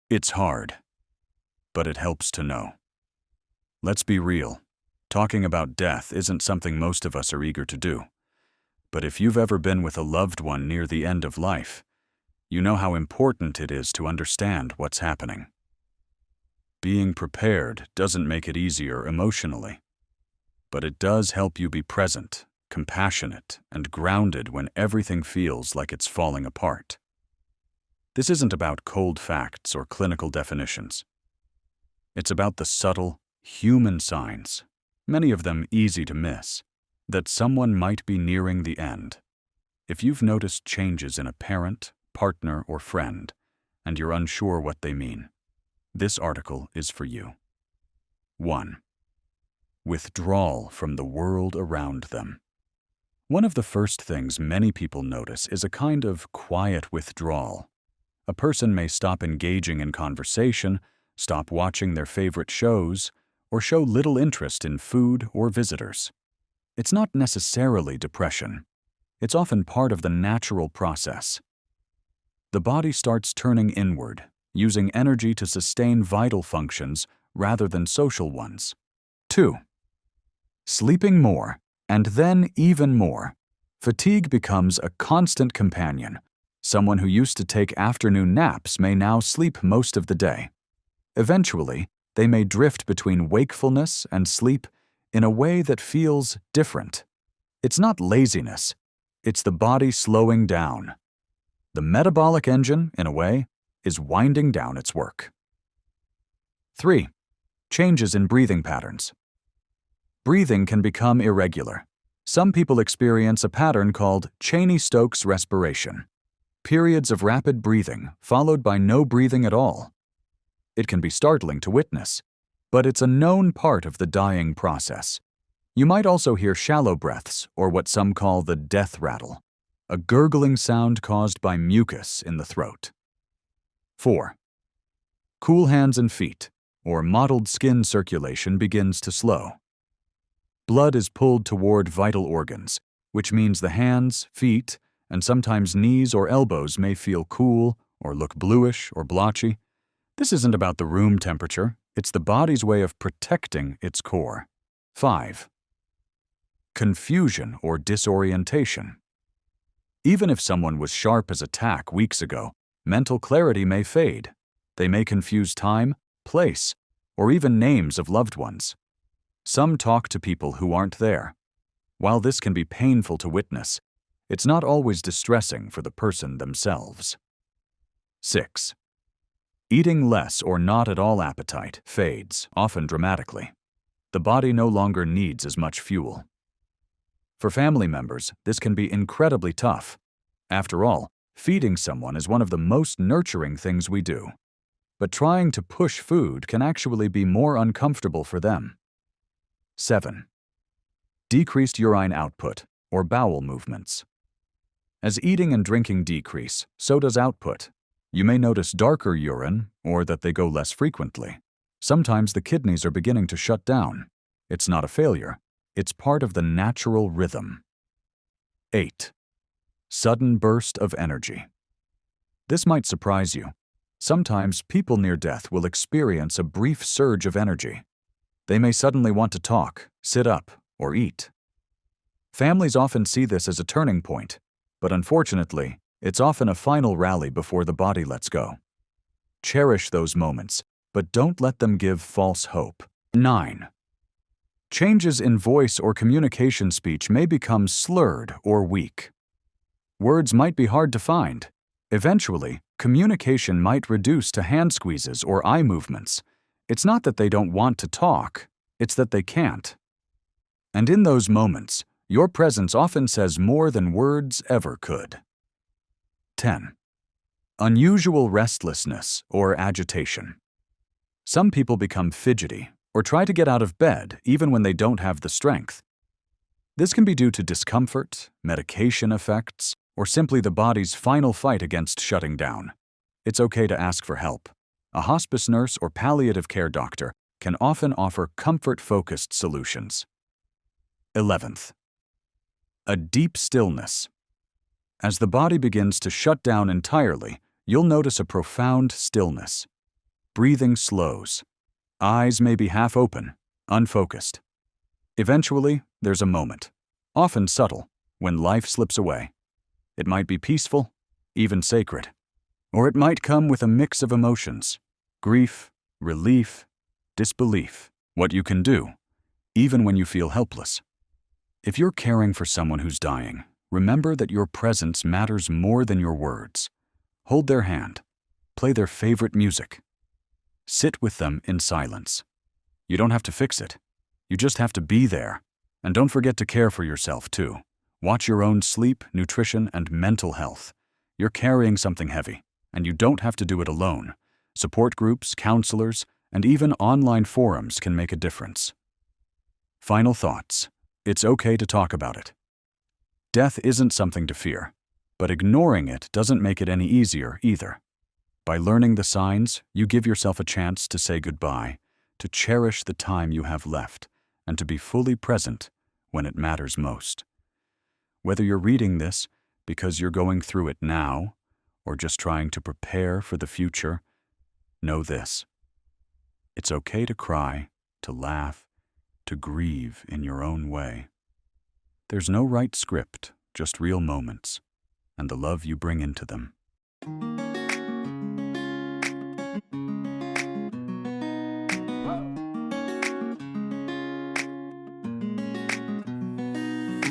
It's hard, but it helps to know. Let's be real. Talking about death isn't something most of us are eager to do. But if you've ever been with a loved one near the end of life, you know how important it is to understand what's happening. Being prepared doesn't make it easier emotionally, but it does help you be present, compassionate, and grounded when everything feels like it's falling apart. This isn't about cold facts or clinical definitions. It's about the subtle, human signs, many of them easy to miss, that someone might be nearing the end. If you've noticed changes in a parent, partner, or friend, and you're unsure what they mean, this article is for you. 1. Withdrawal from the world around them. One of the first things many people notice is a kind of quiet withdrawal. A person may stop engaging in conversation, stop watching their favorite shows, or show little interest in food or visitors. It's not necessarily depression. It's often part of the natural process. The body starts turning inward, using energy to sustain vital functions rather than social ones. 2. Sleeping more, and then even more. Fatigue becomes a constant companion. Someone who used to take afternoon naps may now sleep most of the day. Eventually, they may drift between wakefulness and sleep in a way that feels different. It's not laziness. It's the body slowing down. The metabolic engine, in a way, is winding down its work. 3. Changes in breathing patterns. Breathing can become irregular. Some people experience a pattern called Cheney-Stokes respiration, periods of rapid breathing followed by no breathing at all. It can be startling to witness, but it's a known part of the dying process. You might also hear shallow breaths, or what some call the death rattle, a gurgling sound caused by mucus in the throat. 4. Cool hands and feet, or mottled skin circulation begins to slow. Blood is pulled toward vital organs, which means the hands, feet, and sometimes knees or elbows may feel cool or look bluish or blotchy. This isn't about the room temperature, it's the body's way of protecting its core. 5. Confusion or disorientation. Even if someone was sharp as a tack weeks ago, mental clarity may fade. They may confuse time, place, or even names of loved ones. Some talk to people who aren't there. While this can be painful to witness, it's not always distressing for the person themselves. 6. Eating less or not at all appetite fades, often dramatically. The body no longer needs as much fuel. For family members, this can be incredibly tough. After all, feeding someone is one of the most nurturing things we do. But trying to push food can actually be more uncomfortable for them. 7. Decreased urine output, or bowel movements. As eating and drinking decrease, so does output. You may notice darker urine, or that they go less frequently. Sometimes the kidneys are beginning to shut down. It's not a failure. It's part of the natural rhythm. 8. Sudden burst of energy. This might surprise you. Sometimes people near death will experience a brief surge of energy. They may suddenly want to talk, sit up, or eat. Families often see this as a turning point, but unfortunately, it's often a final rally before the body lets go. Cherish those moments, but don't let them give false hope. 9. Changes in voice or communication speech may become slurred or weak. Words might be hard to find. Eventually, communication might reduce to hand squeezes or eye movements. It's not that they don't want to talk, it's that they can't. And in those moments, your presence often says more than words ever could. 10. Unusual restlessness or agitation. Some people become fidgety or try to get out of bed even when they don't have the strength. This can be due to discomfort, medication effects, or simply the body's final fight against shutting down. It's okay to ask for help. A hospice nurse or palliative care doctor can often offer comfort-focused solutions. 11th. A deep stillness. As the body begins to shut down entirely, you'll notice a profound stillness. Breathing slows. Eyes may be half open, unfocused. Eventually, there's a moment, often subtle, when life slips away. It might be peaceful, even sacred. Or it might come with a mix of emotions: grief, relief, disbelief. What you can do, even when you feel helpless. If you're caring for someone who's dying, remember that your presence matters more than your words. Hold their hand. Play their favorite music. Sit with them in silence. You don't have to fix it. You just have to be there. And don't forget to care for yourself, too. Watch your own sleep, nutrition, and mental health. You're carrying something heavy, and you don't have to do it alone. Support groups, counselors, and even online forums can make a difference. Final thoughts. It's okay to talk about it. Death isn't something to fear, but ignoring it doesn't make it any easier either. By learning the signs, you give yourself a chance to say goodbye, to cherish the time you have left, and to be fully present when it matters most. Whether you're reading this because you're going through it now, or just trying to prepare for the future, know this: it's okay to cry, to laugh, to grieve in your own way. There's no right script, just real moments, and the love you bring into them.